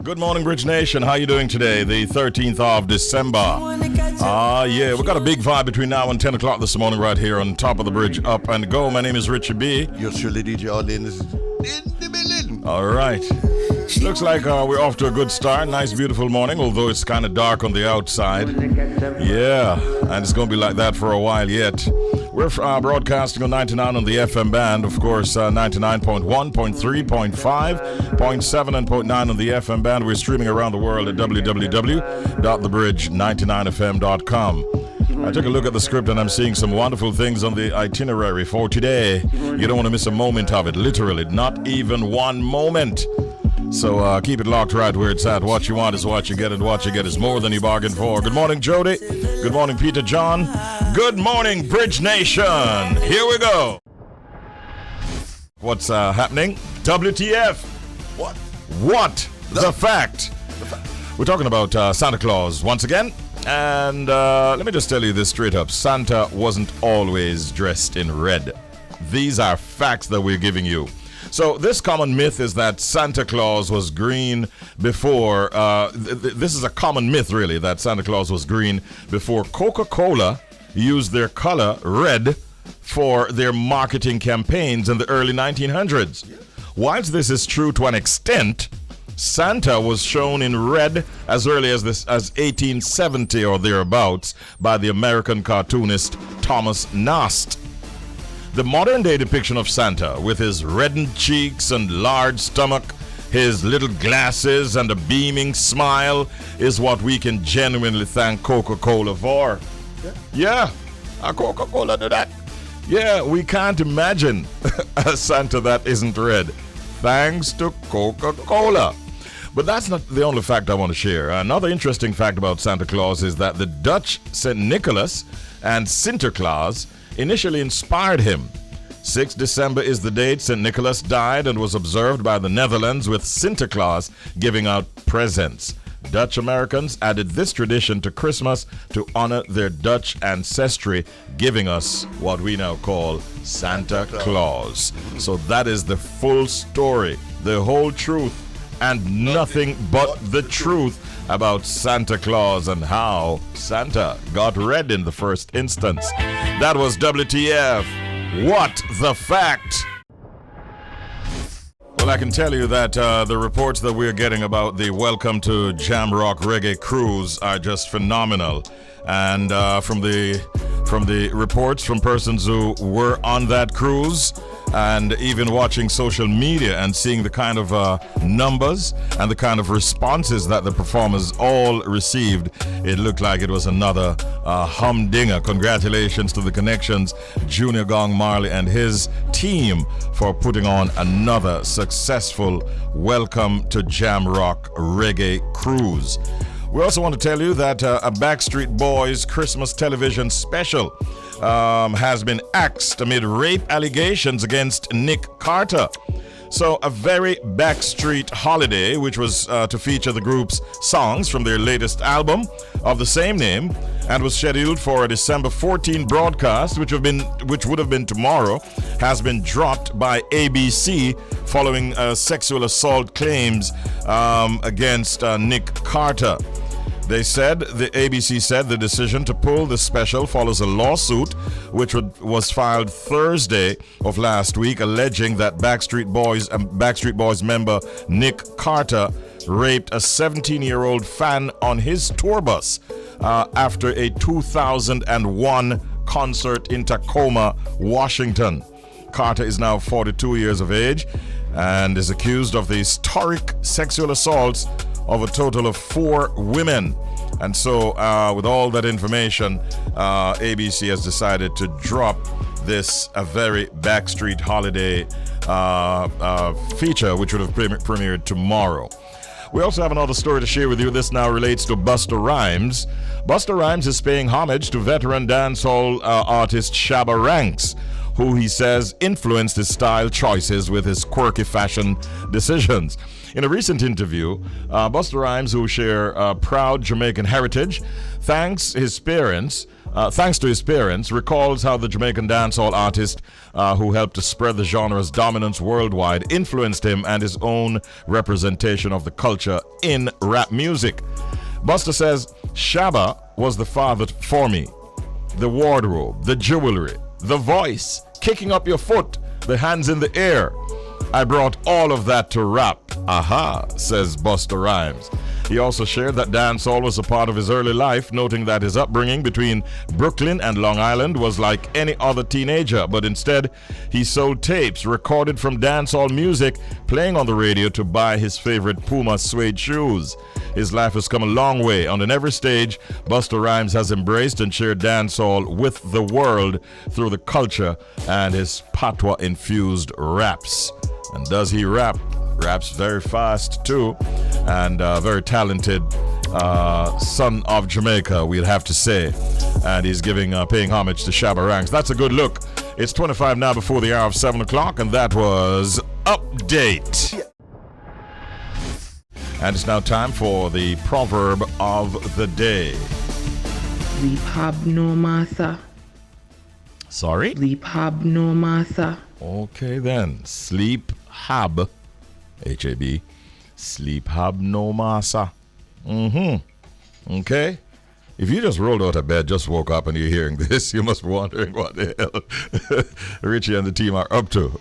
Good morning, Bridge Nation. How you doing today? The 13th of December. Yeah, we got a big vibe between now and 10 o'clock this morning right here on top of the bridge. Up and go. My name is Richie B. You're surely DJ Arlene is in the building. All right. Looks like we're off to a good start. Nice, beautiful morning, although it's kind of dark on the outside. Yeah, and it's going to be like that for a while yet. We're broadcasting on 99 on the FM band, of course, 99.1, 0.3, 0.5, 0.7, and 0.9 on the FM band. We're streaming around the world at www.thebridge99fm.com. I took a look at the script and I'm seeing some wonderful things on the itinerary for today. You don't want to miss a moment of it, literally, not even one moment. So keep it locked right where it's at. What you want is what you get, and what you get is more than you bargained for. Good morning, Jody. Good morning, Peter John. Good morning, Bridge Nation. Here we go. What's happening? WTF. What? The fact. We're talking about Santa Claus once again. And let me just tell you this straight up. Santa wasn't always dressed in red. These are facts that we're giving you. So this common myth is that Santa Claus was green before, this is a common myth really, that Santa Claus was green before Coca-Cola used their color red for their marketing campaigns in the early 1900s. Whilst this is true to an extent, Santa was shown in red as early as 1870 or thereabouts by the American cartoonist Thomas Nast. The modern-day depiction of Santa, with his reddened cheeks and large stomach, his little glasses and a beaming smile, is what we can genuinely thank Coca-Cola for. Yeah, Coca-Cola did that. Yeah, we can't imagine a Santa that isn't red, thanks to Coca-Cola. But that's not the only fact I want to share. Another interesting fact about Santa Claus is that the Dutch St. Nicholas and Sinterklaas initially inspired him. 6 December is the date St. Nicholas died and was observed by the Netherlands, with Sinterklaas giving out presents. Dutch Americans added this tradition to Christmas to honor their Dutch ancestry, giving us what we now call Santa Claus. So that is the full story, the whole truth, and nothing but the truth about Santa Claus and how Santa got red in the first instance. That was WTF. What the fact? Well, I can tell you that the reports that we're getting about the Welcome to Jamrock Reggae cruise are just phenomenal. And from the reports from persons who were on that cruise, and even watching social media and seeing the kind of numbers and the kind of responses that the performers all received, it looked like it was another humdinger. Congratulations to the Connections, Junior Gong Marley and his team for putting on another successful Welcome to Jamrock Reggae cruise. We also want to tell you that a Backstreet Boys Christmas television special has been axed amid rape allegations against Nick Carter. So a very Backstreet holiday, which was to feature the group's songs from their latest album of the same name, and was scheduled for a December 14 broadcast, which would have been tomorrow, has been dropped by ABC following sexual assault claims against Nick Carter. The ABC said the decision to pull the special follows a lawsuit which was filed Thursday of last week, alleging that Backstreet Boys member Nick Carter raped a 17-year-old fan on his tour bus after a 2001 concert in Tacoma, Washington. Carter is now 42 years of age and is accused of the historic sexual assaults of a total of 4 women. And so with all that information, ABC has decided to drop this a very Backstreet holiday feature, which would have premiered tomorrow. We also have another story to share with you. This now relates to Busta Rhymes. Busta Rhymes is paying homage to veteran dancehall artist Shabba Ranks, who he says influenced his style choices with his quirky fashion decisions. In a recent interview, Busta Rhymes, who share proud Jamaican heritage, thanks his parents thanks to his parents, recalls how the Jamaican dancehall artist who helped to spread the genre's dominance worldwide influenced him and his own representation of the culture in rap music. Busta says, Shabba was the father for me. The wardrobe, the jewelry, the voice, kicking up your foot, the hands in the air. I brought all of that to rap. Aha, says Busta Rhymes. He also shared that dancehall was a part of his early life, noting that his upbringing between Brooklyn and Long Island was like any other teenager, but instead he sold tapes recorded from dancehall music, playing on the radio to buy his favorite Puma suede shoes. His life has come a long way, and on every stage, Busta Rhymes has embraced and shared dancehall with the world through the culture and his patois-infused raps. And does he rap? Raps very fast too, and very talented son of Jamaica, we'll have to say. And he's paying homage to Shabba Ranks. That's a good look. It's 25 now before the hour of 7 o'clock, and that was Update. And it's now time for the Proverb of the Day. Sleep have no master. Sorry? Sleep have no master. Okay then. Sleep have, H-A-B, sleep have no massa. Okay? If you just rolled out of bed, just woke up and you're hearing this, you must be wondering what the hell Richie and the team are up to.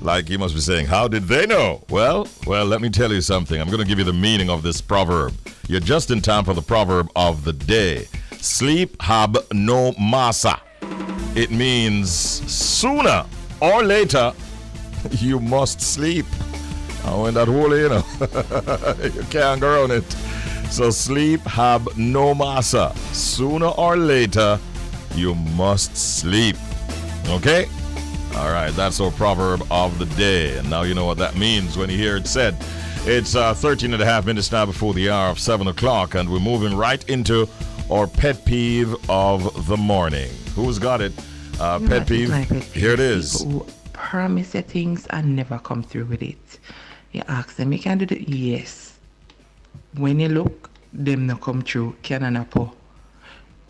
Like you must be saying, how did they know? Well, let me tell you something. I'm going to give you the meaning of this proverb. You're just in time for the proverb of the day. Sleep have no massa. It means sooner or later, you must sleep. And when that hole, you can't go around it. So sleep have no massa. Sooner or later, you must sleep. Okay? All right, that's our proverb of the day. And now you know what that means when you hear it said. It's 13 and a half minutes now before the hour of 7 o'clock, and we're moving right into our pet peeve of the morning. Who's got it? Pet peeve? Here it is. Promise you things and never come through with it. You ask them, you can do that? Yes. When you look, them not come through. Can and po.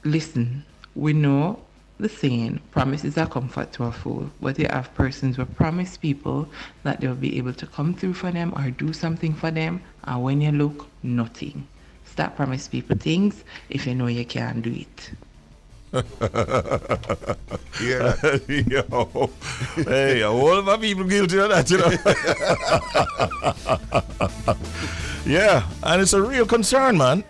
Listen, we know the saying, promise is a comfort to a fool. But you have persons who promise people that they'll be able to come through for them or do something for them, and when you look, nothing. Stop promise people things if you know you can't do it. Yeah. Yo, hey, all of my people guilty of that, you know. Yeah, and it's a real concern, man.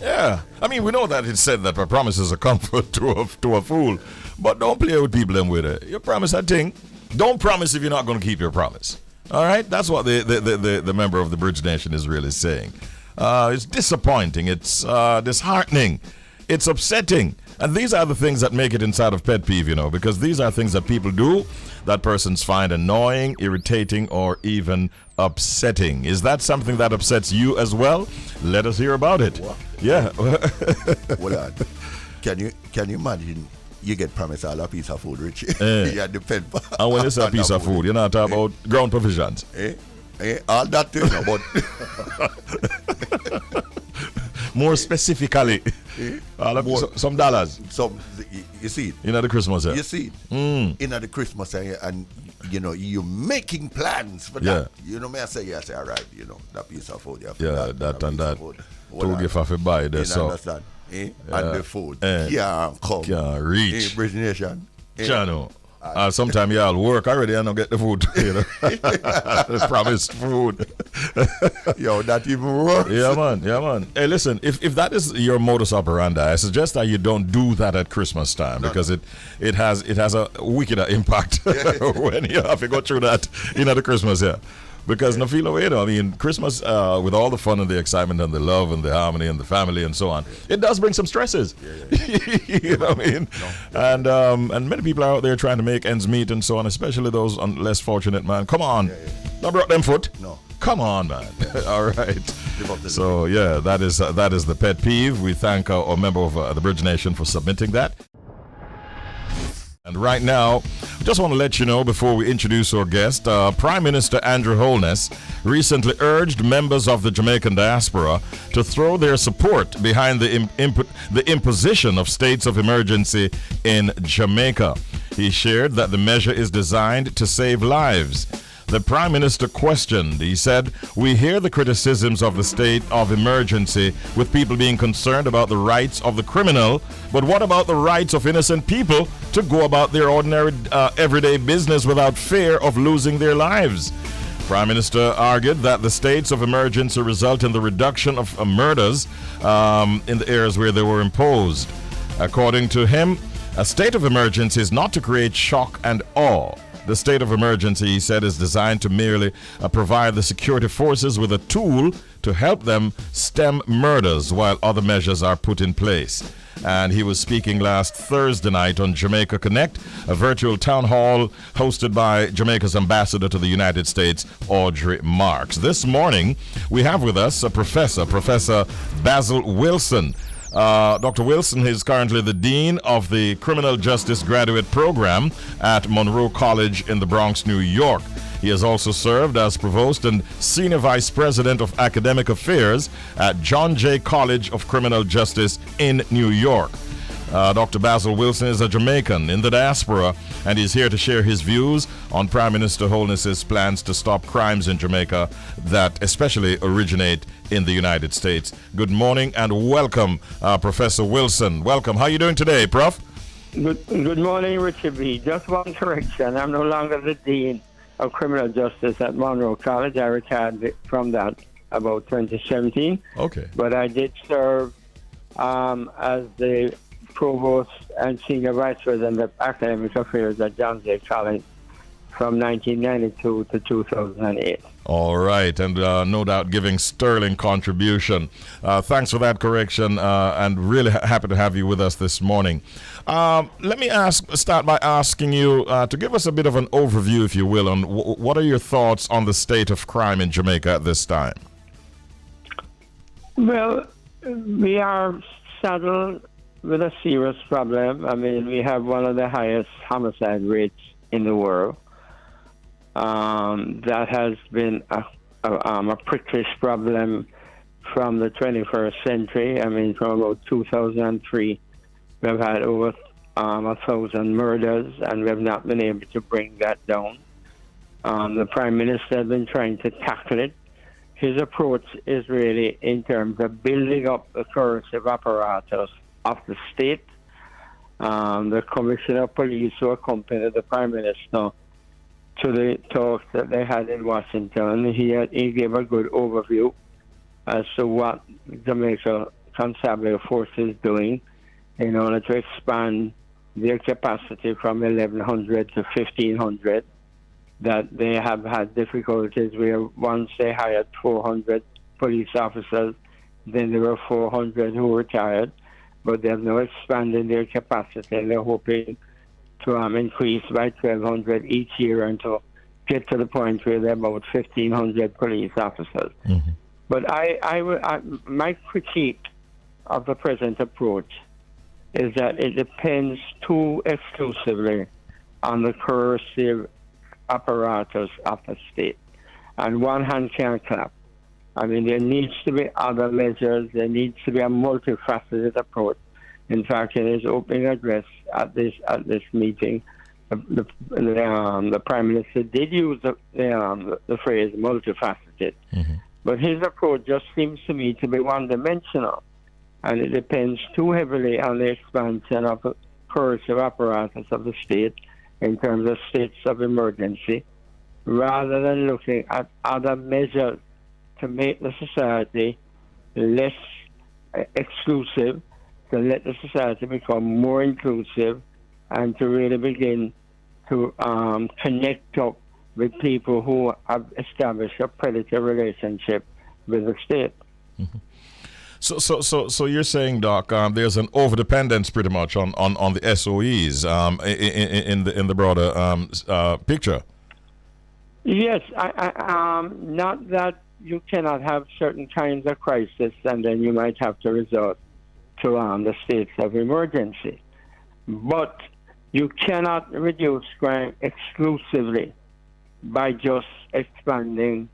Yeah. I mean, we know that it's said that a promise is a comfort to a fool, but don't play with people them with it. You promise that thing. Don't promise if you're not going to keep your promise. All right, that's what the member of the Bridge Nation is really saying. It's disappointing. It's disheartening. It's upsetting. And these are the things that make it inside of pet peeve, you know, because these are things that people do that persons find annoying, irritating, or even upsetting. Is that something that upsets you as well? Let us hear about it. What? Yeah. Hold on. Can you imagine you get promised all a piece of food, Richie? Yeah, depend. And when it's a piece of food, you're not talking about ground provisions. All that thing, but more specifically, some dollars. Some, you see it. You know the Christmas, yeah. You see it. You know the Christmas, and you know you're making plans for that. You know me, I say, all right, you know that piece of food. That and that. To give off a buy there, so. Understand? And the food can't come. Can't reach. Bridge Nation. Chano. Sometimes y'all work already and don't get the food. You know? The promised food. Yo, that even works. Yeah, man. Hey, listen, if that is your modus operandi, I suggest that you don't do that at Christmas time because it has a wickeder impact when you have to go through that the Christmas, yeah. Because no feel away, I mean, Christmas with all the fun and the excitement and the love and the harmony and the family and so on, it does bring some stresses. You know what I mean? No. And many people are out there trying to make ends meet and so on, especially those less fortunate, man. Come on, don't broke them foot. No. Come on, man. All right. So yeah, that is the pet peeve. We thank our member of the Bridge Nation for submitting that. And right now, Just want to let you know before we introduce our guest, Prime Minister Holness recently urged members of the Jamaican diaspora to throw their support behind the imposition of states of emergency in Jamaica. He shared that the measure is designed to save lives. The Prime Minister questioned. He said, "We hear the criticisms of the state of emergency with people being concerned about the rights of the criminal, but what about the rights of innocent people to go about their ordinary everyday business without fear of losing their lives?" Prime Minister argued that the states of emergency result in the reduction of murders in the areas where they were imposed. According to him, a state of emergency is not to create shock and awe. The state of emergency, he said, is designed to merely provide the security forces with a tool to help them stem murders while other measures are put in place. And he was speaking last Thursday night on Jamaica Connect, a virtual town hall hosted by Jamaica's ambassador to the United States, Audrey Marks. This morning, we have with us Professor Basil Wilson. Dr. Wilson is currently the Dean of the Criminal Justice Graduate Program at Monroe College in the Bronx, New York. He has also served as Provost and Senior Vice President of Academic Affairs at John Jay College of Criminal Justice in New York. Dr. Basil Wilson is a Jamaican in the diaspora, and he's here to share his views on Prime Minister Holness's plans to stop crimes in Jamaica that especially originate in the United States. Good morning and welcome, Professor Wilson. Welcome. How are you doing today, Prof? Good morning, Richie B. Just one correction. I'm no longer the Dean of Criminal Justice at Monroe College. I retired from that about 2017. Okay. But I did serve as the Provost and Senior Vice President of Academic Affairs at John Jay College from 1992 to 2008. All right, and no doubt giving sterling contribution. Thanks for that correction, and really happy to have you with us this morning. Let me start by asking you to give us a bit of an overview, if you will, on what are your thoughts on the state of crime in Jamaica at this time? Well, we are saddled with a serious problem. I mean, we have one of the highest homicide rates in the world. That has been a pricklish problem from the 21st century. I mean, from about 2003, we've had over 1,000 murders, and we have not been able to bring that down. The Prime Minister has been trying to tackle it. His approach is really in terms of building up the coercive apparatus of the state. The Commissioner of Police who accompanied the Prime Minister to the talks that they had in Washington, he gave a good overview as to what Jamaica Constabulary Force is doing in order to expand their capacity from 1,100 to 1,500. That they have had difficulties where once they hired 400 police officers, then there were 400 who retired, but they have now expanded their capacity. They're hoping to increase by 1,200 each year and to get to the point where they're about 1,500 police officers. Mm-hmm. But my critique of the present approach is that it depends too exclusively on the coercive apparatus of the state. And one hand can't clap. I mean, there needs to be other measures. There needs to be a multifaceted approach. In fact, in his opening address at this meeting, the Prime Minister did use the phrase multifaceted. Mm-hmm. But his approach just seems to me to be one-dimensional, and it depends too heavily on the expansion of the coercive apparatus of the state in terms of states of emergency, rather than looking at other measures to make the society less exclusive, to let the society become more inclusive, and to really begin to connect up with people who have established a predatory relationship with the state. Mm-hmm. So you're saying, Doc, there's an overdependence pretty much on the SOEs in the broader picture. Yes, not that you cannot have certain kinds of crisis and then you might have to resort to the states of emergency. But You cannot reduce crime exclusively by just expanding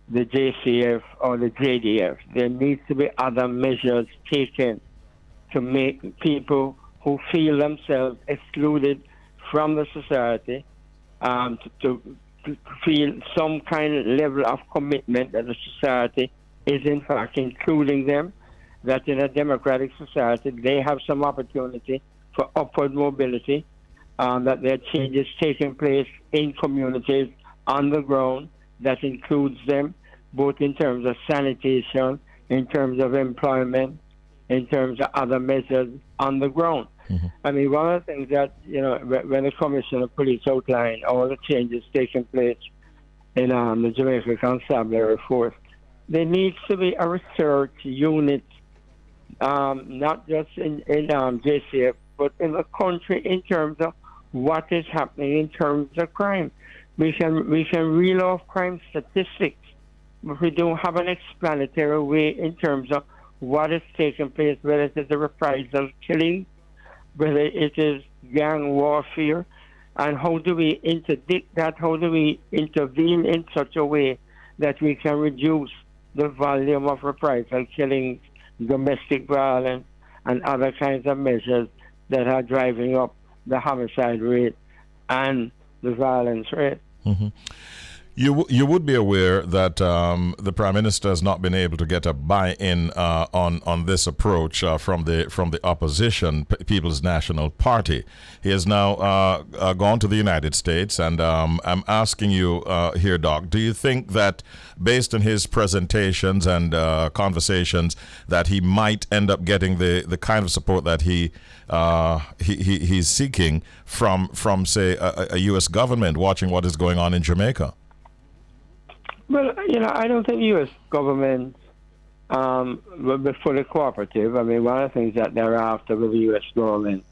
the JCF or the JDF. There needs to be other measures taken to make people who feel themselves excluded from the society to feel some kind of level of commitment that the society is in fact including them, that in a democratic society they have some opportunity for upward mobility, that there are changes taking place in communities on the ground that includes them, both in terms of sanitation, in terms of employment, in terms of other measures on the ground. Mm-hmm. I mean, one of the things that, when the Commissioner of Police outlined all the changes taking place in the Jamaica Constabulary Force, there needs to be a research unit, not just in JCF, but in the country in terms of what is happening in terms of crime. We can reel off crime statistics, but we don't have an explanatory way in terms of what is taking place, whether it is a reprisal killing, whether it is gang warfare, and how do we interdict that, how do we intervene in such a way that we can reduce the volume of reprisal killings, domestic violence, and other kinds of measures that are driving up the homicide rate and the violence rate. Mm-hmm. You would be aware that the Prime Minister has not been able to get a buy-in on this approach from the opposition, People's National Party. He has now gone to the United States, and I'm asking you here, Doc, do you think that based on his presentations and conversations that he might end up getting the kind of support that he's seeking from say a U.S. government watching what is going on in Jamaica? Well, I don't think U.S. government will be fully cooperative. I mean, one of the things that they're after with the U.S. government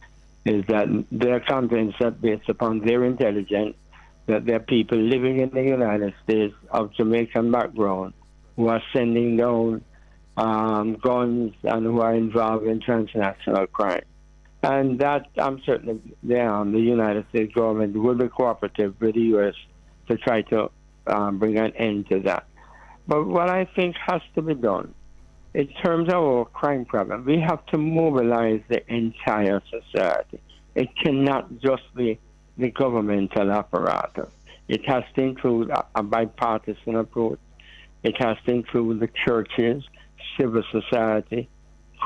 is that they're convinced that based upon their intelligence, that there are people living in the United States of Jamaican background who are sending down guns and who are involved in transnational crime. And that I'm certain the United States government will be cooperative with the U.S. to try to bring an end to that. But what I think has to be done in terms of our crime problem, we have to mobilize the entire society. It cannot just be the governmental apparatus. It has to include a bipartisan approach. It has to include the churches, civil society,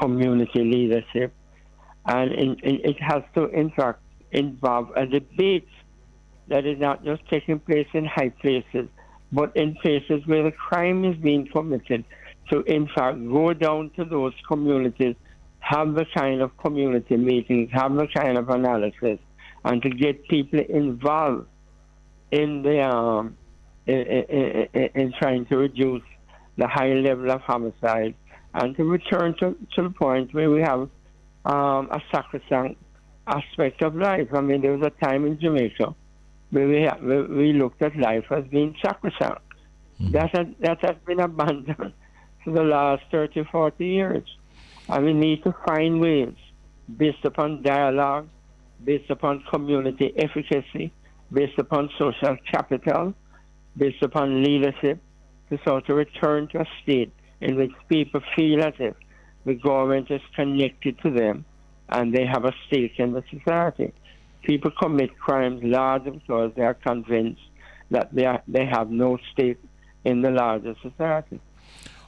community leadership, and it has to, in fact, involve a debate that is not just taking place in high places, but in places where the crime is being committed. To, in fact, go down to those communities, have the kind of community meetings, have the kind of analysis, and to get people involved in the in trying to reduce the high level of homicide, and to return to the point where we have a sacrosanct aspect of life. I mean, there was a time in Jamaica where we looked at life as being sacrosanct. Mm-hmm. That has been abandoned for the last 30, 40 years. And we need to find ways, based upon dialogue, based upon community efficacy, based upon social capital, based upon leadership, to sort of return to a state in which people feel as if the government is connected to them and they have a stake in the society. People commit crimes largely because they are convinced that they have no stake in the larger society.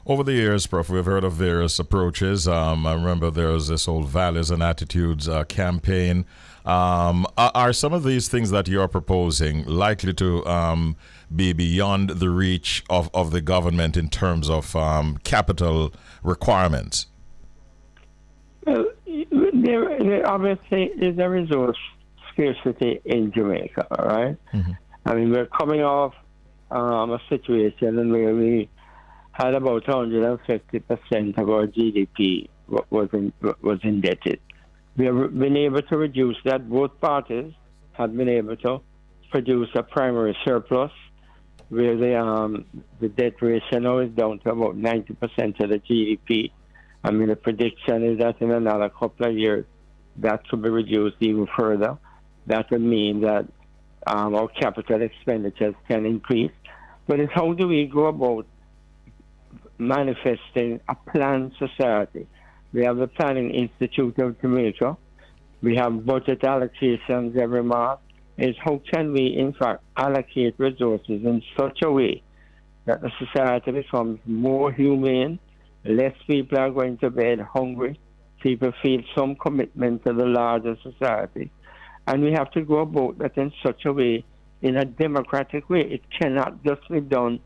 Over the years, Prof, we've heard of various approaches. I remember there was this whole Values and Attitudes campaign. Are some of these things that you're proposing likely to be beyond the reach of the government in terms of capital requirements? Well, there obviously is a resource scarcity in Jamaica, all right? Mm-hmm. I mean, we're coming off a situation where we had about 150% of our GDP was indebted. We have been able to reduce that. Both parties have been able to produce a primary surplus, where the debt ratio now is down to about 90% of the GDP. I mean, the prediction is that in another couple of years, that could be reduced even further. that would mean that our capital expenditures can increase. But it's how do we go about manifesting a planned society? We have the Planning Institute of Jamaica. We have budget allocations every month. Is how can we, in fact, allocate resources in such a way that the society becomes more humane, less people are going to bed hungry, people feel some commitment to the larger society. And we have to go about that in such a way, in a democratic way. It cannot just be done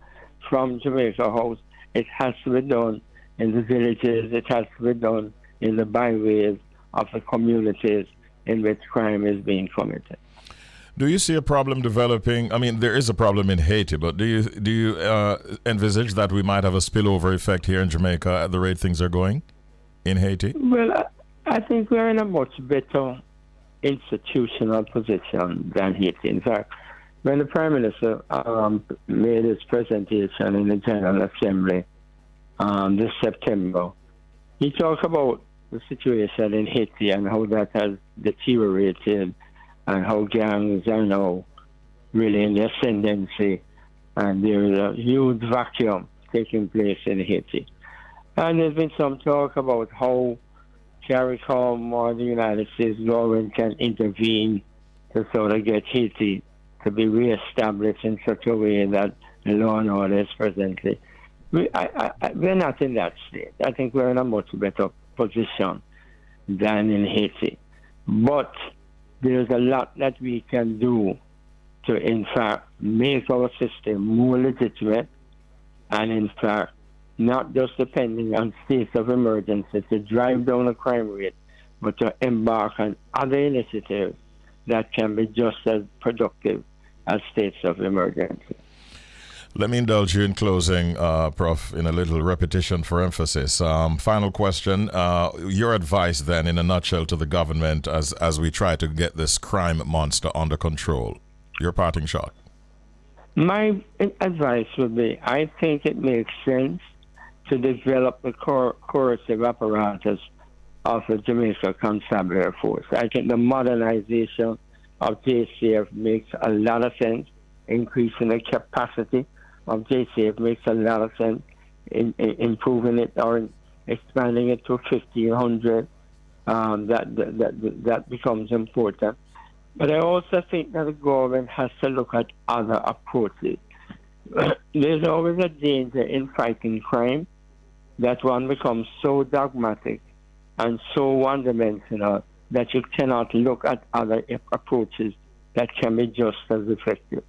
from Jamaica House. It has to be done in the villages. It has to be done in the byways of the communities in which crime is being committed. Do you see a problem developing? I mean, there is a problem in Haiti, but do you envisage that we might have a spillover effect here in Jamaica at the rate things are going in Haiti? Well, I think we're in a much better institutional position than Haiti. In fact, when the Prime Minister made his presentation in the General Assembly this September, he talked about the situation in Haiti and how that has deteriorated and how gangs are now really in the ascendancy, and there is a huge vacuum taking place in Haiti. And there's been some talk about how CARICOM or the United States government can intervene to sort of get Haiti to be reestablished in such a way that the law and order is presently. We're not in that state. I think we're in a much better position than in Haiti. But there's a lot that we can do to, in fact, make our system more legitimate and, in fact, not just depending on states of emergency to drive down the crime rate, but to embark on other initiatives that can be just as productive as states of emergency. Let me indulge you in closing, Prof, in a little repetition for emphasis. Final question. Your advice then, in a nutshell, to the government as we try to get this crime monster under control. Your parting shot. My advice would be, I think it makes sense to develop the coercive apparatus of the Jamaica Constabulary Force. I think the modernization of JCF makes a lot of sense. Increasing the capacity of JCF makes a lot of sense. Improving it or expanding it to 1,500, that becomes important. But I also think that the government has to look at other approaches. There's always a danger in fighting crime that one becomes so dogmatic and so one-dimensional that you cannot look at other approaches that can be just as effective.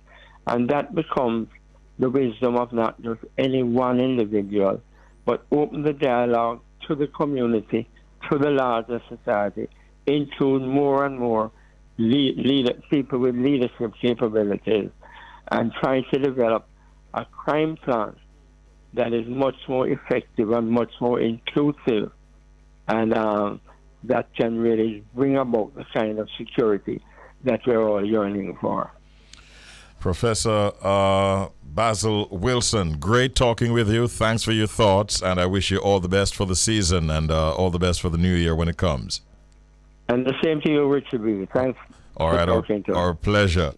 And that becomes the wisdom of not just any one individual, but open the dialogue to the community, to the larger society, include more and more people with leadership capabilities, and try to develop a crime plan that is much more effective and much more inclusive, and that can really bring about the kind of security that we're all yearning for. Professor Basil Wilson, great talking with you. Thanks for your thoughts, and I wish you all the best for the season and all the best for the new year when it comes. And the same to you, Richie B. Thanks. All right, our pleasure.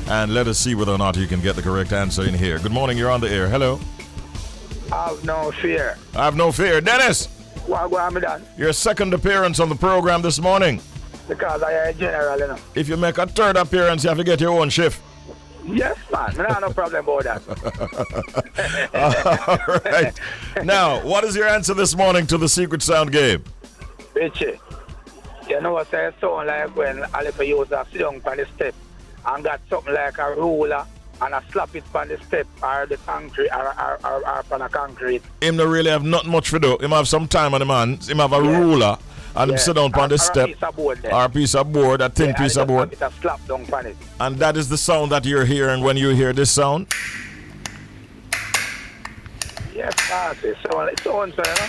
And let us see whether or not you can get the correct answer in here. Good morning, you're on the air. Hello. I have no fear. I have no fear. Dennis! What have I done? Your second appearance on the program this morning. Because I am a general, you know. If you make a third appearance, you have to get your own shift. Yes, man. I have no problem about that. All right. Now, what is your answer this morning to the Secret Sound game? Richie, you know what I sound like when I let me use a sit down on the step and got something like a ruler and I slap it on the step or the concrete or on a concrete. Him don't really have not much to do. Him have some time on the man. Him have a ruler and him sit down on the step. Or a piece of board, a thin piece of board. A slap down on it. And that is the sound that you're hearing when you hear this sound? Yes, that's it. It's on, sir, you know?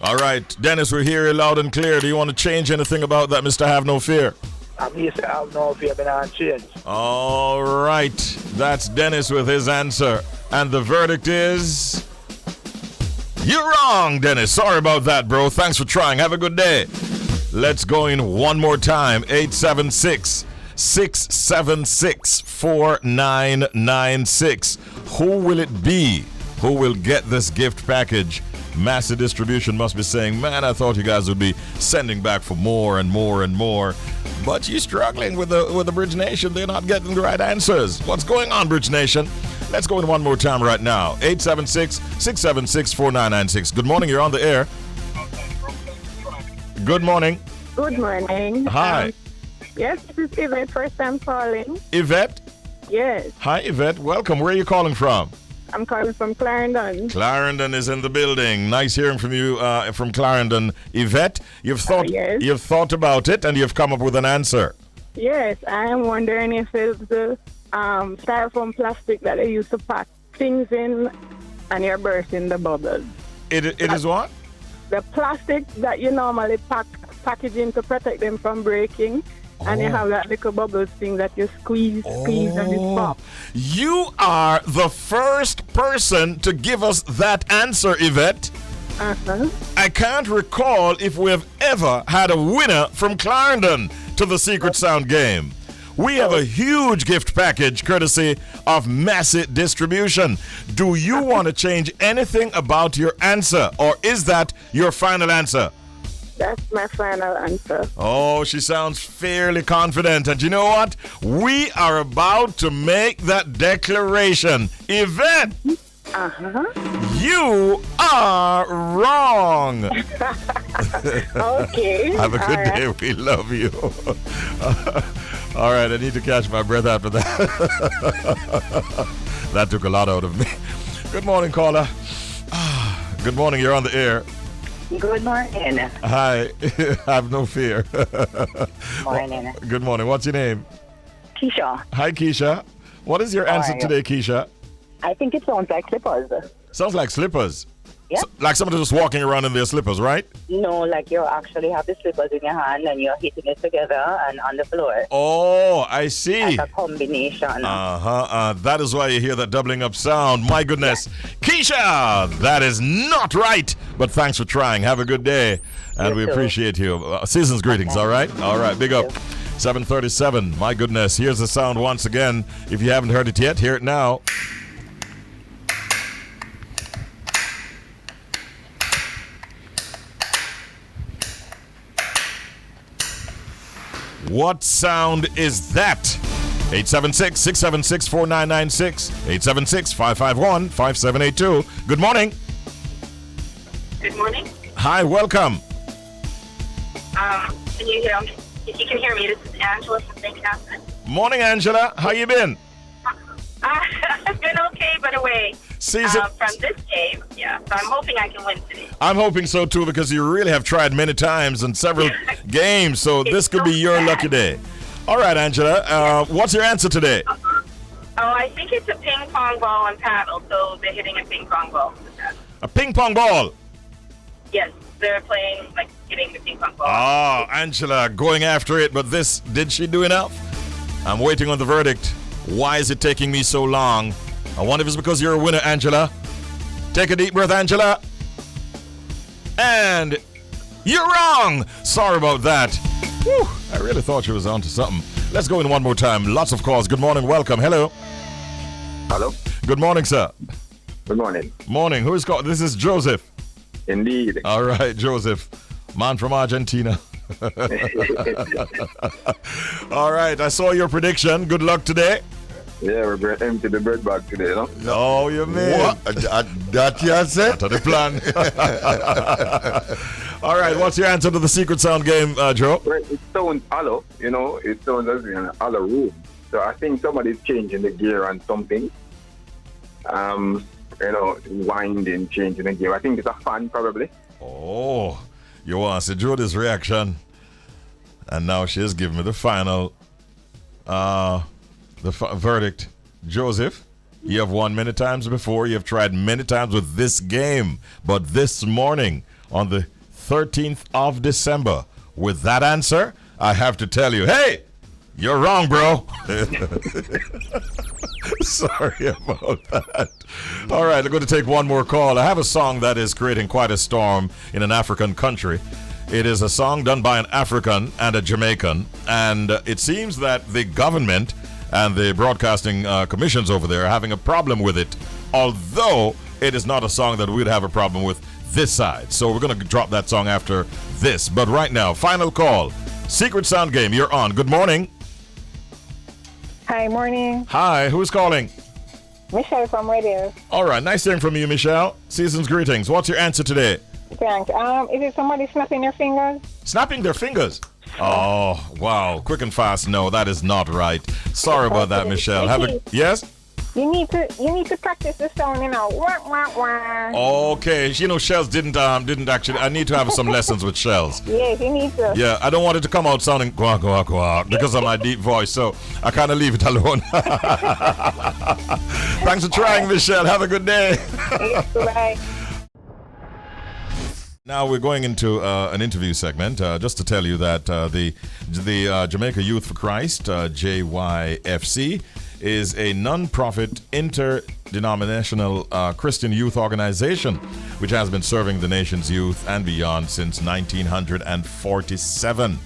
All right, Dennis, we're here loud and clear. Do you want to change anything about that, Mr. Have No Fear? I have no fear, but I change. All right, that's Dennis with his answer. And the verdict is... You're wrong, Dennis. Sorry about that, bro. Thanks for trying. Have a good day. Let's go in one more time. 876-676-4996. Who will it be? Who will get this gift package? Massive Distribution must be saying, man, I thought you guys would be sending back for more and more and more. But you're struggling with the Bridge Nation. They're not getting the right answers. What's going on, Bridge Nation? Let's go in one more time right now. 876-676-4996. Good morning. You're on the air. Good morning. Good morning. Hi. Yes, this is Yvette, first time calling. Yvette? Yes, Hi, Yvette. Welcome. Where are you calling from? I'm calling from Clarendon. Clarendon is in the building. Nice hearing from you from Clarendon. Yvette, you've thought Yes. you've thought about it and you've come up with an answer. Yes, I am wondering if it's the styrofoam plastic that they used to pack things in and you're bursting the bubbles. It is what? The plastic that you normally package in to protect them from breaking. And you have that little bubbles thing that you squeeze and it pops. You are the first person to give us that answer, Yvette. Uh-huh. I can't recall if we have ever had a winner from Clarendon to the Secret Sound game. We have a huge gift package courtesy of Massive Distribution. Do you want to change anything about your answer, or is that your final answer? That's my final answer. Oh, she sounds fairly confident. And you know what? We are about to make that declaration. Yvette, you are wrong. Okay. Have a good day. We love you. All right, I need to catch my breath after that. That took a lot out of me. Good morning, caller. Good morning. You're on the air. Good morning. Hi. Have no fear. Morning. Good morning. What's your name? Keisha. Hi, Keisha. What is your answer are you? today, Keisha? I think it sounds like slippers. Sounds like slippers. Yeah. Like somebody just walking around in their slippers, right? No, like you actually have the slippers in your hand and you're hitting it together and on the floor. Oh, I see. Like a combination. That is why you hear that doubling up sound. My goodness. Keisha, that is not right. But thanks for trying. Have a good day. And we appreciate you. Season's greetings, all right? All right, big up. 7:37. My goodness. Here's the sound once again. If you haven't heard it yet, hear it now. What sound is that? 876-676-4996. 876-551-5782. Good morning. Good morning. Hi, welcome. Can you hear me? If you can hear me, this is Angela from St. Catherine. Morning, Angela. How you been? I've been okay, but away from this game. Yeah, so I'm hoping I can win today. I'm hoping so, too, because you really have tried many times and several games, so this could be your lucky day. All right, Angela, what's your answer today? I think it's a ping pong ball and paddle, so they're hitting a ping pong ball. A ping pong ball? Yes, they're playing, like, hitting the ping pong ball. Oh, Angela, going after it, but did she do enough? I'm waiting on the verdict. Why is it taking me so long? I wonder if it's because you're a winner, Angela. Take a deep breath, Angela. And you're wrong. Sorry about that. Whew, I really thought she was onto something. Let's go in one more time. Lots of calls. Good morning. Welcome. Hello. Hello. Good morning, sir. Good morning. Morning. Who is called? This is Joseph. Indeed. All right, Joseph. Man from Argentina. All right. I saw your prediction. Good luck today. Yeah, we're empty the bread bag today, no? Oh, you mean? What? That you said? That's the plan. All right, what's your answer to the Secret Sound game, Joe? Well, it sounds hollow, you know, it sounds as in an hollow room. So I think somebody's changing the gear on something. You know, winding, changing the gear. I think it's a fan, probably. Oh, you want to see Jody's reaction. And now she has given me the final verdict. Joseph, you have won many times before. You have tried many times with this game. But this morning, on the 13th of December, with that answer, I have to tell you, hey, you're wrong, bro. Sorry about that. All right, I'm going to take one more call. I have a song that is creating quite a storm in an African country. It is a song done by an African and a Jamaican, and it seems that the government and the broadcasting commissions over there are having a problem with it, although it is not a song that we'd have a problem with this side. So we're going to drop that song after this. But right now, final call. Secret Sound Game, you're on. Good morning. Hi, morning. Hi, who's calling? Michelle from Radio. All right, nice hearing from you, Michelle. Season's greetings. What's your answer today? Thanks. Is it somebody snapping their fingers? Snapping their fingers? Oh, wow. Quick and fast. No, that is not right. Sorry about that, Michelle. Yes? You need to practice the sound, Wah, wah, wah. Okay. Shells didn't actually. I need to have some lessons with Shells. Yes, you need to. Yeah, I don't want it to come out sounding quack, quack, quack because of my deep voice, so I kind of leave it alone. Thanks for trying, Michelle. Have a good day. Bye. Now we're going into an interview segment, just to tell you that the Jamaica Youth For Christ, JYFC, is a non-profit interdenominational Christian youth organization which has been serving the nation's youth and beyond since 1947.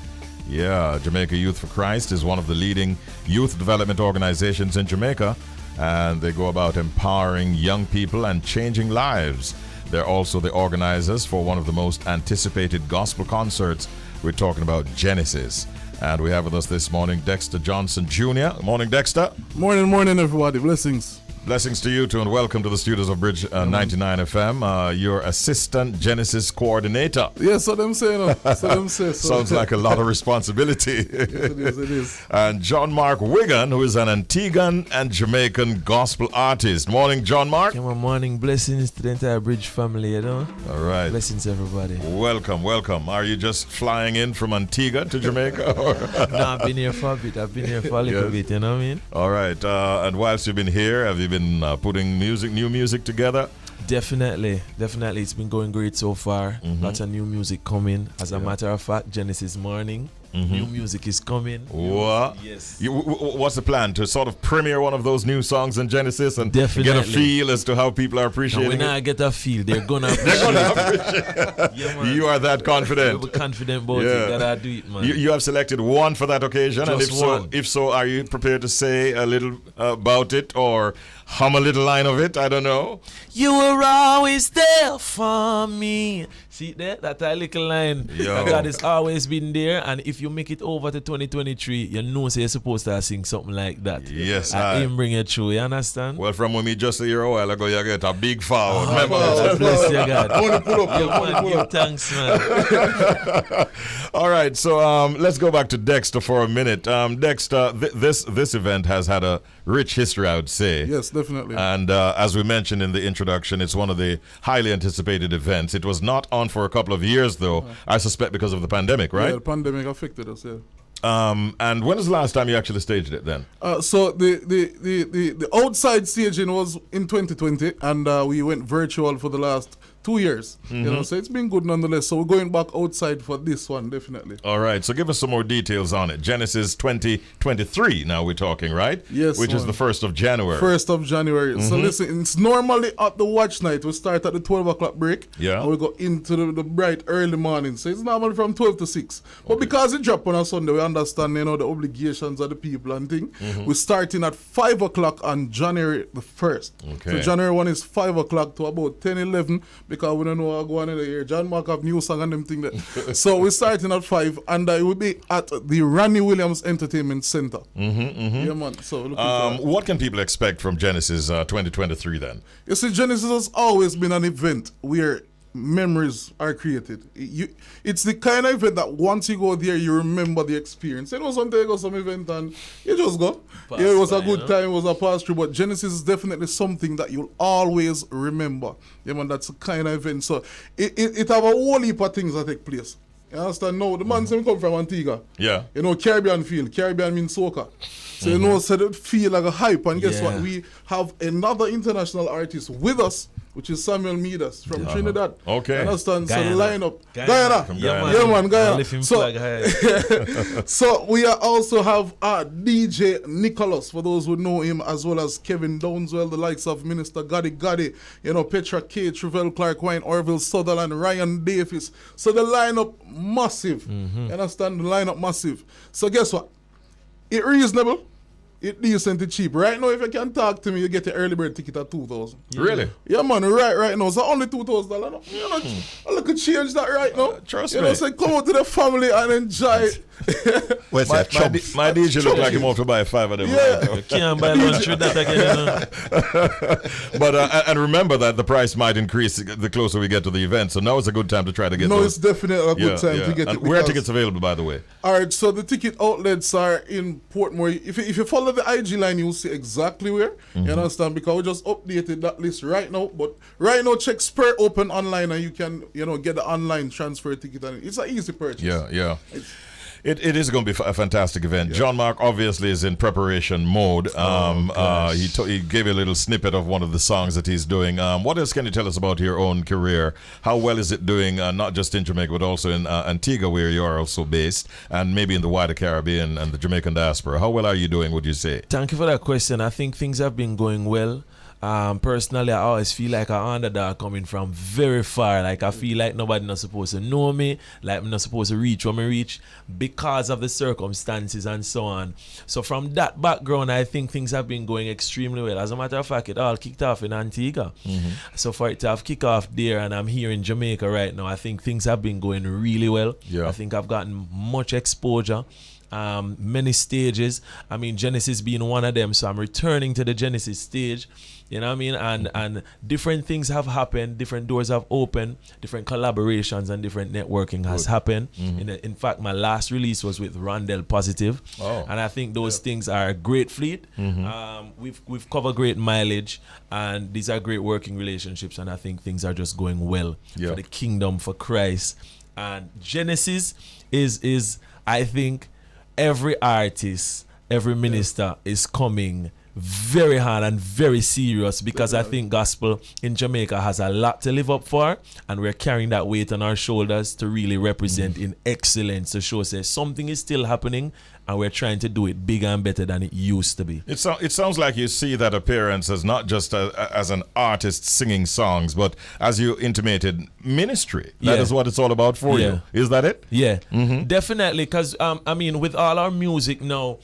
Yeah, Jamaica Youth For Christ is one of the leading youth development organizations in Jamaica, and they go about empowering young people and changing lives. They're also the organizers for one of the most anticipated gospel concerts. We're talking about Genesis. And we have with us this morning Dexter Johnson Jr. Morning, Dexter. Morning, everybody. Blessings. Blessings to you too, and welcome to the studios of Bridge 99 FM. Your assistant Genesis coordinator. Yes, so them say, no. So them say. So. Sounds like a lot of responsibility. It is. And Johnmark Wiggan, who is an Antigan and Jamaican Gospel Artiste. Morning, Johnmark. Yeah, morning. Blessings to the entire Bridge family, All right. Blessings, everybody. Welcome. Are you just flying in from Antigua to Jamaica? No, I've been here for a bit. I've been here for a little bit, you know what I mean? All right. And whilst you've been here, have you been putting new music together? Definitely. It's been going great so far. Lots of new music coming. As a matter of fact, Genesis morning, new music is coming. What? Yes. What's the plan? To sort of premiere one of those new songs in Genesis and get a feel as to how people are appreciating it? When I get a feel, they're going to appreciate it. Yeah, you are that confident. We're confident about it. Gotta do it, man. You have selected one for that occasion. Just and if so, are you prepared to say a little about it or hum a little line of it? I don't know. You were always there for me. See there? That little line. God has always been there, and if you make it over to 2023, you know you're supposed to sing something like that. Yes, I him bring it through, you understand? Well, from when we just a year a while ago, you get a big forward. Bless you, God. I want to pull up. Give thanks, man. All right, so let's go back to Dexter for a minute. Dexter, this event has had a rich history, I would say. Yes, definitely. And as we mentioned in the introduction, it's one of the highly anticipated events. It was not on for a couple of years, though, I suspect because of the pandemic, right? Yeah, the pandemic affected us, yeah. And when was the last time you actually staged it then? So the outside staging was in 2020, and we went virtual for the last 2 years. So it's been good nonetheless. So we're going back outside for this one, definitely. All right, so give us some more details on it. Genesis 2023, now we're talking, right? Yes. Which is the 1st of January. 1st of January. So listen, it's normally at the watch night. We start at the 12 o'clock break. Yeah. And we go into the bright early morning. So it's normally from 12 to 6. But because it dropped on a Sunday, we understand, the obligations of the people and things. We're starting at 5 o'clock on January the 1st. Okay. So January 1 is 5 o'clock to about 10, 11, because we don't know what going on in the year. Johnmark have new song and them thing there. So we're starting at 5, and it will be at the Ronnie Williams Entertainment Center. Yeah, man. So what can people expect from Genesis 2023 then? You see, Genesis has always been an event where memories are created. It's the kind of event that once you go there, you remember the experience. Sometimes you go to some event and you just go. It was a good time, it was a pass through, but Genesis is definitely something that you'll always remember. Yeah, man, that's the kind of event. So it have a whole heap of things that take place. You understand? Now, the man come from Antigua. Yeah. Caribbean feel. Caribbean means soca. So, so they feel like a hype. And guess what? We have another international artist with us which is Samuel Midas from Trinidad. Okay. You understand? Guyana. So the lineup. Guyana. Guyana. So, Guyana. so we also have DJ Nicholas, for those who know him, as well as Kevin Downswell, the likes of Minister Gotti, Petra K, Travell Clark Wine, Orville Sutherland, Ryan Davis. So the lineup massive. You understand? The lineup massive. So guess what? It reasonable. It decent, it cheap. Right now, if you can talk to me, you get the early bird ticket at 2,000. Really? Yeah, man. Right now. So only $2,000. You know, I look at change that right now. Trust me. You know, say come out to the family and enjoy. Where's that? My DJ look like him off to buy 5 of them. Yeah. Right? You can't buy lunch with that again. But and remember that the price might increase the closer we get to the event. So now is a good time to try to get. No, it's definitely a good time to get and it. Where are tickets available, by the way? All right, so the ticket outlets are in Portmore. If you follow the IG line, you'll see exactly where. You understand? Because we just updated that list right now. But right now, check Spur Open online, and you can get the online transfer ticket. And it's an easy purchase. Yeah. It is going to be a fantastic event. Johnmark obviously is in preparation mode. He gave you a little snippet of one of the songs that he's doing. What else can you tell us about your own career? How well is it doing, not just in Jamaica, but also in Antigua, where you are also based, and maybe in the wider Caribbean and the Jamaican diaspora? How well are you doing, would you say? Thank you for that question. I think things have been going well. Personally, I always feel like an underdog coming from very far. Like I feel like nobody not supposed to know me, like I'm not supposed to reach where I reach because of the circumstances and so on. So from that background, I think things have been going extremely well. As a matter of fact, it all kicked off in Antigua. So for it to have kicked off there and I'm here in Jamaica right now, I think things have been going really well. I think I've gotten much exposure. Many stages. I mean, Genesis being one of them, so I'm returning to the Genesis stage. You know what I mean? And different things have happened, different doors have opened, different collaborations and different networking has happened. In fact, my last release was with Rondell Positive. And I think those things are a great fleet. We've covered great mileage, and these are great working relationships, and I think things are just going well for the kingdom, for Christ. And Genesis is I think every artist, every minister is coming very hard and very serious, because I think gospel in Jamaica has a lot to live up for, and we're carrying that weight on our shoulders to really represent in excellence, to show say something is still happening and we're trying to do it bigger and better than it used to be. It sounds like you see that appearance as not just as an artist singing songs, but as you intimated, ministry. That is what it's all about for you. Is that it? Yeah, definitely. Because I mean, with all our music now,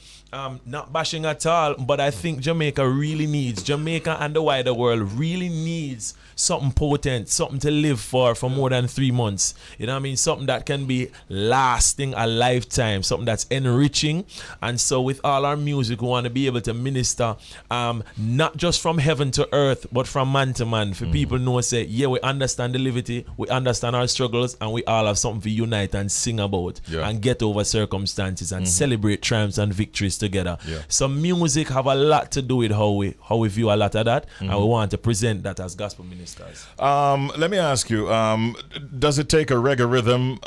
not bashing at all, but I think Jamaica and the wider world really needs something potent, something to live for more than 3 months. You know what I mean? Something that can be lasting a lifetime, something that's enriching. And so with all our music, we want to be able to minister not just from heaven to earth, but from man to man. For people know, say, yeah, we understand the liberty, we understand our struggles, and we all have something to unite and sing about and get over circumstances and celebrate triumphs and victories together. So music have a lot to do with how we view a lot of that, and we want to present that as gospel ministers. Let me ask you, does it take a reggae rhythm?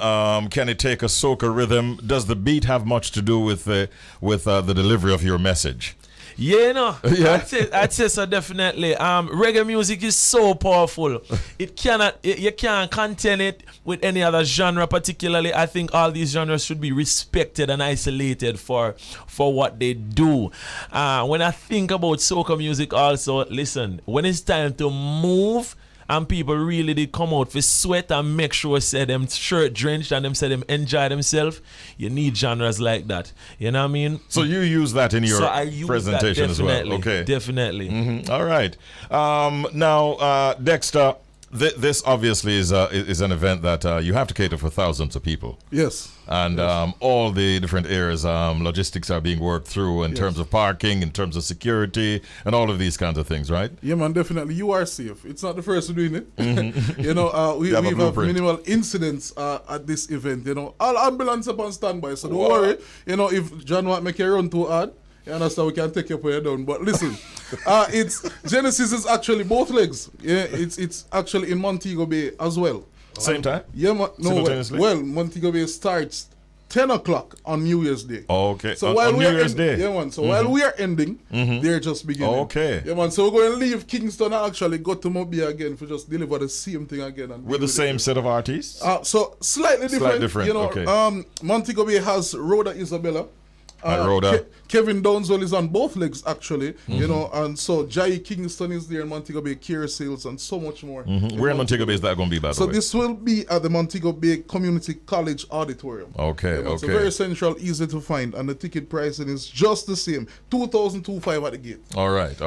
Can it take a soca rhythm? Does the beat have much to do with the delivery of your message? Yeah, no. I'd say so, definitely. Reggae music is so powerful. You can't contain it with any other genre. Particularly, I think all these genres should be respected and isolated for what they do. When I think about soca music, also, listen, when it's time to move, and people really did come out for sweat and make sure say them shirt drenched and them say them enjoy themselves, you need genres like that. You know what I mean? So you use that in your presentation as well? Okay. Definitely. All right. Now, Dexter, this obviously is an event that you have to cater for thousands of people. Yes. And all the different areas, logistics are being worked through in terms of parking, in terms of security, and all of these kinds of things, right? Yeah, man, definitely. You are safe. It's not the first to doing it. You know, we have minimal incidents at this event. You know, all ambulance up on standby, so don't worry. You know, if John want make you run too hard, you understand, we can take your player down. But listen, it's Genesis is actually both legs. Yeah, it's actually in Montego Bay as well. Same time? Yeah, well, Montego Bay starts 10 o'clock on New Year's Day. Okay. So while on we New are Year's Day. Yeah, man. So while we are ending, they're just beginning. Okay. Yeah, man. So we're going to leave Kingston and actually go to Mobile again for just deliver the same thing again. And with the same set of artists? So slightly different. You know, okay. Montego Bay has Rhoda Isabella. Rhoda. Kevin Downswell is on both legs actually, you know, and so Jai Kingston is there in Montego Bay, Care Sales, and so much more. Where in Montego Bay is that going to be, by the way? So this will be at the Montego Bay Community College Auditorium. Okay, okay. It's very central, easy to find, and the ticket pricing is just the same, $2,205 at the gate. All right.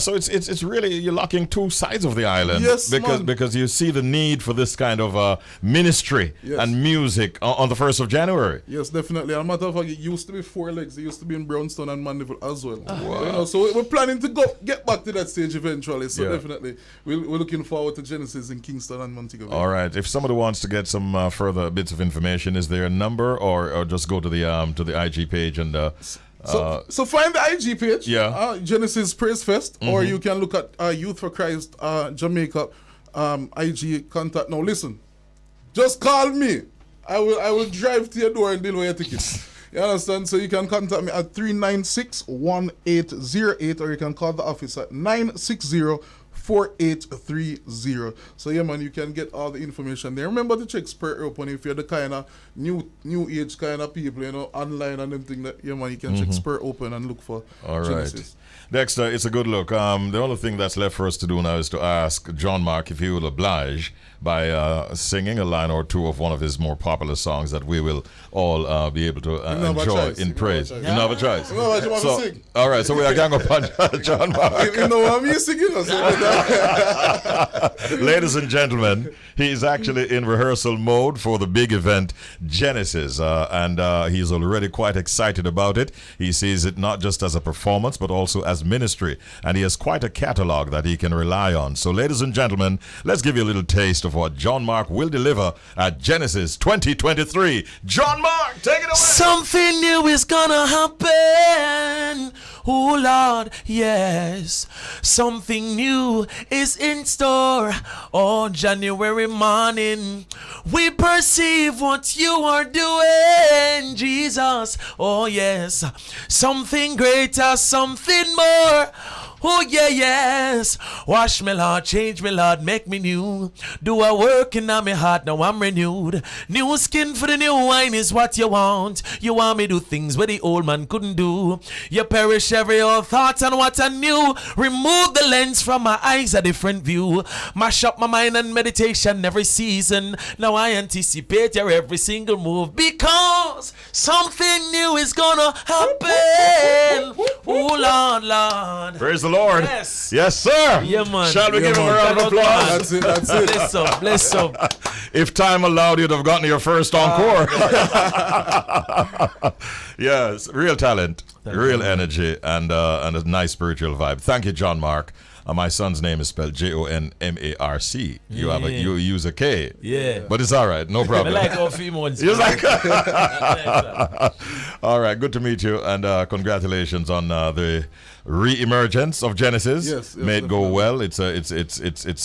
So it's really, you're locking two sides of the island. Yes, because you see the need for this kind of ministry and music on the 1st of January. Yes, definitely. And matter of fact, it used to be 4 legs. It used to be in Brownstown and Mandeville as well. Wow. You know, so we're planning to get back to that stage eventually. So definitely, we're looking forward to Genesis in Kingston and Montego Bay. All right. If somebody wants to get some further bits of information, is there a number, or just go to the IG page and so find the IG page, Genesis Praise Fest, or you can look at Youth for Christ Jamaica IG contact. Now listen, just call me. I will drive to your door and deal with your tickets. You understand? So you can contact me at 396-1808, or you can call the office at 960-4830. So yeah, man, you can get all the information there. Remember to check Spirit Open if you're the kind of new age kind of people, you know, online and everything. That yeah, man, you can check Spirit Open and look for Genesis. Dexter, it's a good look. The only thing that's left for us to do now is to ask Johnmark if he will oblige by singing a line or two of one of his more popular songs that we will all be able to enjoy in praise. You don't have a choice. So, all right, so we are gang up on Johnmark. You know what I'm singing? Ladies and gentlemen, he's actually in rehearsal mode for the big event Genesis, and he's already quite excited about it. He sees it not just as a performance, but also as ministry, and he has quite a catalog that he can rely on. So, ladies and gentlemen, let's give you a little taste of what Johnmark will deliver at Genesis 2023. Johnmark, take it away. Something new is gonna happen. Oh Lord, yes. Something new is in store. On January morning, we perceive what you are doing, Jesus. Oh yes. Something greater, something more. Oh yeah, yes. Wash me, Lord, change me, Lord, make me new. Do a work in my heart, now I'm renewed. New skin for the new wine is what you want. You want me to do things where the old man couldn't do. You perish every old thought and what I knew. Remove the lens from my eyes, a different view. Mash up my mind and meditation every season. Now I anticipate your every single move, because something new is gonna happen. Oh Lord, Lord. Praise the Lord. Yes. Yes, sir. Yeah, man. Shall we give him a round of applause? That's it. Bless up. If time allowed, you'd have gotten your first encore. Yes, real talent, real energy, and a nice spiritual vibe. Thank you, Johnmark. My son's name is spelled Johnmarc. You use a K. Yeah. But it's all right. No problem. I like all females. All right. Good to meet you. And congratulations on the re-emergence of Genesis. Yes, May it go well. It's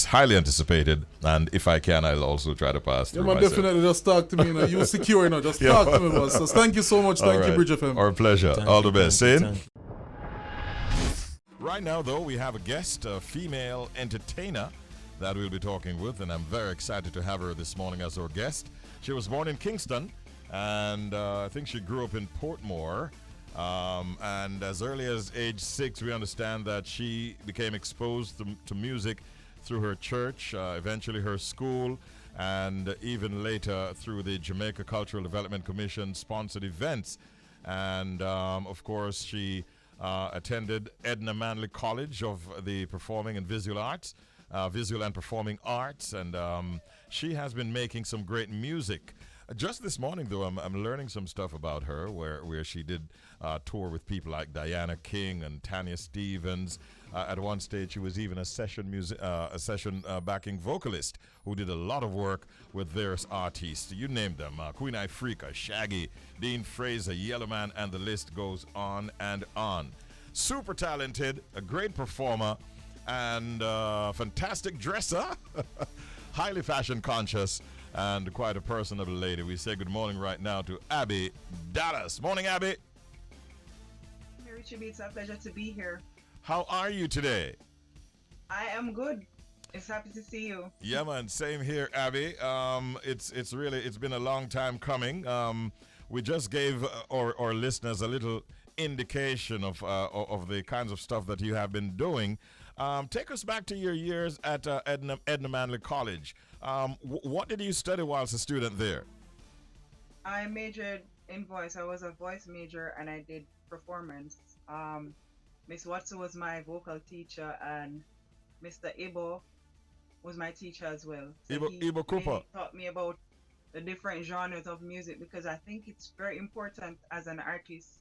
highly anticipated. And if I can, I'll also try to pass through myself. Definitely. Just talk to me. You secure, Just talk to me, boss. So thank you so much. Thank you, Bridge FM. Our pleasure. All the best. Sin. Right now, though, we have a guest, a female entertainer that we'll be talking with, and I'm very excited to have her this morning as our guest. She was born in Kingston, and I think she grew up in Portmore. And as early as age 6, we understand that she became exposed to music through her church, eventually her school, and even later through the Jamaica Cultural Development Commission sponsored events. And of course, she attended Edna Manley College of the Performing and Visual Arts, Visual and Performing Arts, and she has been making some great music. Just this morning, though, I'm learning some stuff about her, where she did tour with people like Diana King and Tanya Stevens. At one stage, she was even a session backing vocalist who did a lot of work with various artists. You name them: Queen Ifrika, Shaggy, Dean Fraser, Yellowman, and the list goes on and on. Super talented, a great performer, and fantastic dresser. highly fashion conscious, and quite a personable lady. We say good morning right now to Abby Dallas. Morning, Abby. Hey, Richie B, it's a pleasure to be here. How are you today? I am good. It's happy to see you. Yeah, man. Same here, Abby. It's been a long time coming. We just gave our listeners a little indication of the kinds of stuff that you have been doing. Take us back to your years at Edna Manley College. What did you study whilst a student there? I majored in voice. I was a voice major and I did performance. Miss Watson was my vocal teacher and Mr. Ibo was my teacher as well. So Ibo Cooper taught me about the different genres of music because I think it's very important as an artist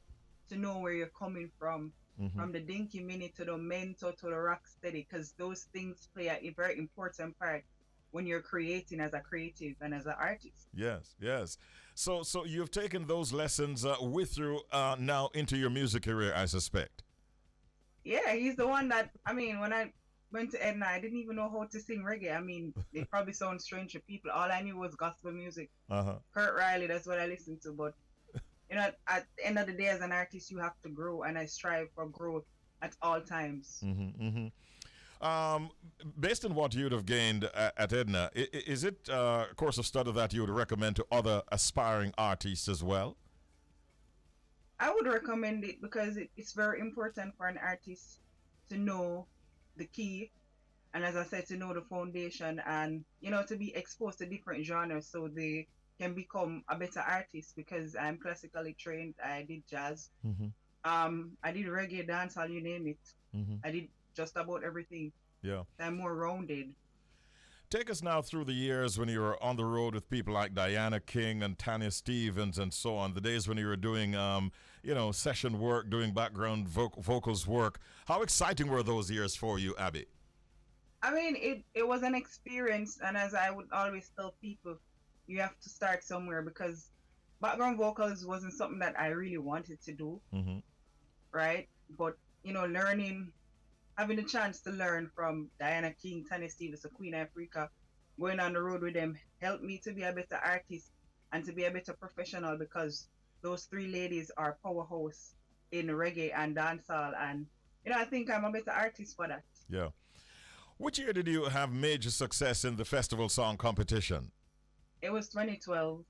to know where you're coming from the dinky mini to the mento to the rock steady, because those things play a very important part when you're creating as a creative and as an artist. Yes. So you've taken those lessons with you now into your music career, I suspect. Yeah, he's the one that, when I went to Edna, I didn't even know how to sing reggae. It probably sounds strange to people. All I knew was gospel music. Kurt Riley, that's what I listened to. But, at the end of the day, as an artist, you have to grow, and I strive for growth at all times. Based on what you'd have gained at Edna, is it a course of study that you would recommend to other aspiring artists as well? I would recommend it because it's very important for an artist to know the key, and as I said, to know the foundation, and to be exposed to different genres so they can become a better artist. Because I'm classically trained, I did jazz, I did reggae, dancehall, you name it. I did just about everything. Yeah, I'm more rounded. Take us now through the years when you were on the road with people like Diana King and Tanya Stevens and so on, the days when you were doing session work, doing background vocals work. How exciting were those years for you, Abby? It was an experience, and as I would always tell people, you have to start somewhere, because background vocals wasn't something that I really wanted to do, right? But, having the chance to learn from Diana King, Tanya Stevens, the Queen Africa, going on the road with them helped me to be a better artist and to be a better professional, because those three ladies are powerhouse in reggae and dancehall, and I think I'm a better artist for that. Yeah. Which year did you have major success in the festival song competition? It was 2012.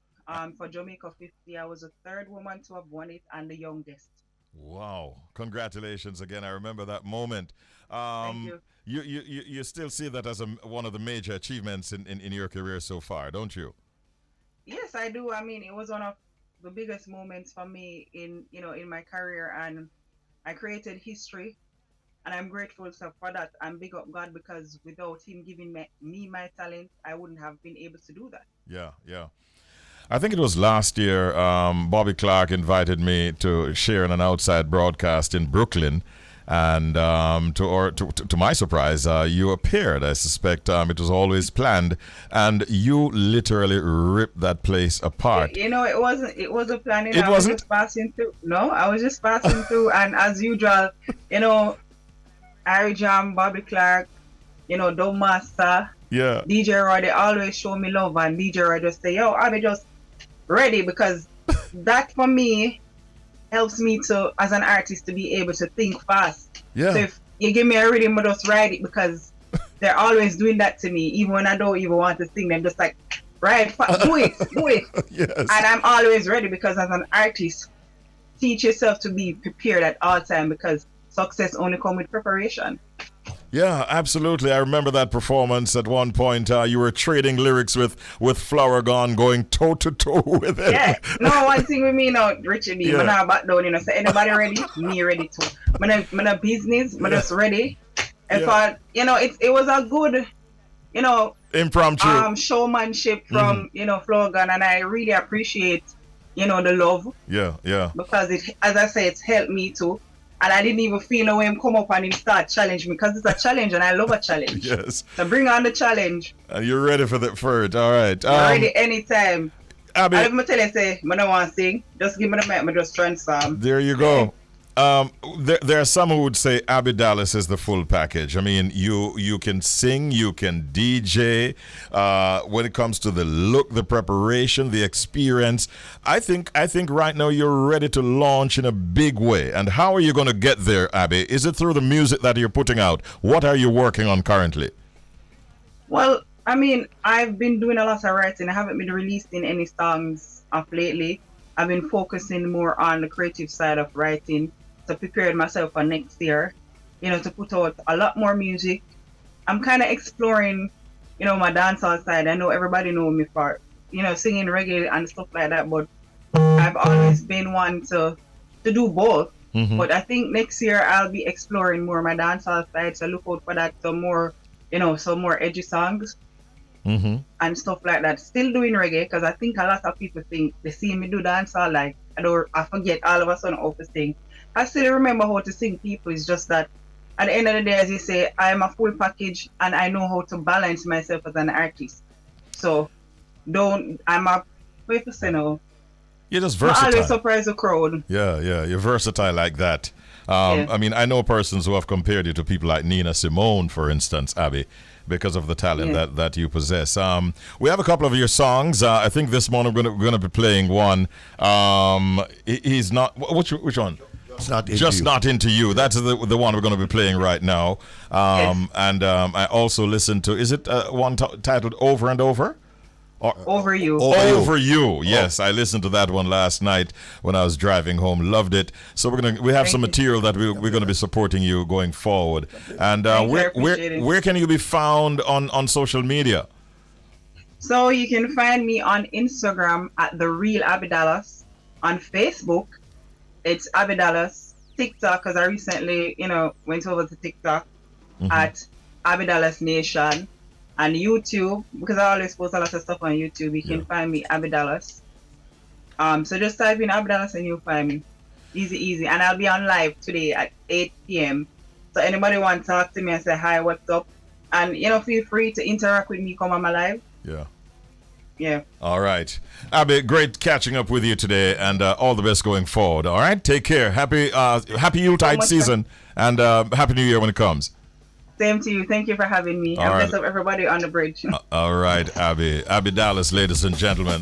For Jamaica 50, I was the third woman to have won it and the youngest. Wow. Congratulations again. I remember that moment. Thank you. You still see that as one of the major achievements in your career so far, don't you? Yes, I do. It was one of the biggest moments for me in my career, and I created history, and I'm grateful for that, and big up God, because without him giving me my talent, I wouldn't have been able to do that. Yeah. I think it was last year, Bobby Clark invited me to share in an outside broadcast in Brooklyn, and to my surprise, you appeared. I suspect it was always planned, and you literally ripped that place apart. It wasn't planning. It wasn't? I was just passing through. No, I was just passing through, and as usual, Harry Jam, Bobby Clark, Dom Master, DJ Roy, they always show me love, and DJ Roy just say, yo, I'll be just ready, because that for me helps me to, as an artist, to be able to think fast. Yeah. So if you give me a rhythm, I just write it, because they're always doing that to me. Even when I don't even want to sing, they're just like, right, do it. Yes. And I'm always ready, because as an artist, teach yourself to be prepared at all time, because success only comes with preparation. Yeah, absolutely. I remember that performance at one point. You were trading lyrics with Flower Gone, going toe to toe with it. Yeah. No, one thing with me now, Richie B, I'm not back down, so anybody ready? Me ready too. I'm a business, I'm just ready. And for, it was a good, impromptu showmanship from, Flower Gone, and I really appreciate, the love. Yeah. Because as I say, it's helped me too. And I didn't even feel no way him come up and him start challenge me, because it's a challenge and I love a challenge. Yes. So bring on the challenge. You're ready for it. All right. Ready anytime. Abby, I'm tell you, say, I don't want to sing. Just give me the mic, I just transform. There you go. There are some who would say Abby Dallas is the full package. I mean, you can sing, you can DJ. When it comes to the look, the preparation, the experience, I think right now you're ready to launch in a big way. And how are you going to get there, Abby? Is it through the music that you're putting out? What are you working on currently? Well, I mean, I've been doing a lot of writing. I haven't been releasing any songs of lately. I've been focusing more on the creative side of writing to prepare myself for next year, to put out a lot more music. I'm kind of exploring, my dancehall side. I know everybody know me for, singing reggae and stuff like that, but I've always been one to do both. Mm-hmm. But I think next year I'll be exploring more my dancehall side, so look out for that, some more edgy songs. Mm-hmm. And stuff like that. Still doing reggae, because I think a lot of people think they see me do dancehall, like I forget all of a sudden how to sing. I still remember how to sing, people. It's just that at the end of the day, as you say, I am a full package and I know how to balance myself as an artist. So I'm a professional. You're just versatile. I always surprise the crowd. Yeah, you're versatile like that. I mean, I know persons who have compared you to people like Nina Simone, for instance, Abby, because of the talent that you possess. We have a couple of your songs. I think this morning we're going to be playing one. He's not. Which one? Just not into you. That's the one we're going to be playing right now. And I also listened to. Is it one titled "Over and Over"? Over You. Over You. Yes, I listened to that one last night when I was driving home. Loved it. So we have some material that we're going to be supporting you going forward. And where can you be found on social media? So you can find me on Instagram at The Real Abby Dallas. On Facebook, it's Abby Dallas. TikTok, because I recently, went over to TikTok at Abby Dallas Nation. And YouTube, because I always post a lot of stuff on YouTube, you can find me Abby Dallas. So just type in Abby Dallas and you'll find me. Easy. And I'll be on live today at 8 p.m. So anybody want to talk to me and say hi, what's up? And feel free to interact with me, come on my live. Yeah. All right. Abby, great catching up with you today, and all the best going forward. All right? Take care. Happy Yuletide season, and Happy New Year when it comes. Same to you. Thank you for having me. And bless up everybody on the bridge. All right, Abby. Abby Dallas, ladies and gentlemen.